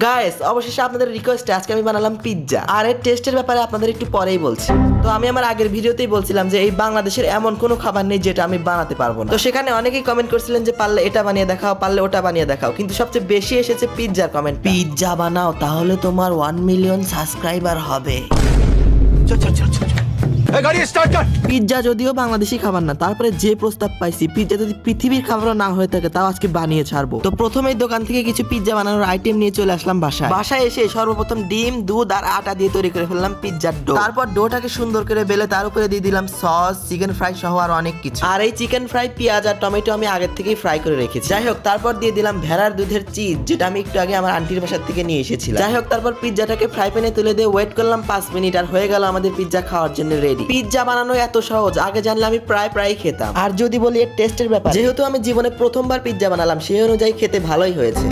Guys, অবশেষে আপনাদের রিকোয়েস্টে আজকে আমি বানালাম পিৎজা। আর এর টেস্টের ব্যাপারে আপনাদের একটু পরেই বলছি। তো আমি আমার আগের ভিডিওতেই বলছিলাম যে এই বাংলাদেশের এমন কোনো খাবার নেই যেটা আমি বানাতে পারবো না। তো সেখানে অনেকেই কমেন্ট করছিলেন যে পারলে এটা বানিয়ে দেখাও, পারলে ওটা বানিয়ে দেখাও, কিন্তু সবচেয়ে বেশি এসেছে পিৎজার কমেন্ট। পিৎজা বানাও, তাহলে তোমার 1 মিলিয়ন সাবস্ক্রাইবার হবে। পিৎজা যদিও বাংলাদেশি খাবার না, তারপরে যে প্রস্তাব পাইছি পিৎজা যদি পৃথিবীর খাবারও না হয়ে থাকে তাও আজকে বানিয়ে ছাড়বো। তো প্রথমেই দোকান থেকে কিছু পিৎজা বানানোর আইটেম নিয়ে চলে আসলাম বাসায় এসে সর্বপ্রথম ডিম, দুধ আর আটা দিয়ে তৈরি করে ফেললাম পিৎজার ডো। তারপর ডোটাকে সুন্দর করে বেলে তার উপরে দিয়ে দিলাম সস, চিকেন ফ্রাই সহ আর অনেক কিছু। আর এই চিকেন ফ্রাই, পেঁয়াজ আর টমেটো আমি আগের থেকেই ফ্রাই করে রেখেছি। যাই হোক, তারপর দিয়ে দিলাম ভেড়ার দুধের চিজ, যেটা আমি একটু আগে আমার আন্টির বাসার থেকে নিয়ে এসেছিলাম। যাই হোক, তারপর পিৎজাটাকে ফ্রাই প্যানে তুলে দিয়ে ওয়েট করলাম 5 মিনিট, আর হয়ে গেল আমাদের পিৎজা খাওয়ার জন্য রেডি। পিৎজা বানানো এত সহজ, আগে জানলে আমি প্রায় খেতাম। আর যদি বলি এর টেস্টের ব্যাপার, যেহেতু আমি জীবনে প্রথমবার পিৎজা বানালাম, সেই অনুযায়ী খেতে ভালোই হয়েছে।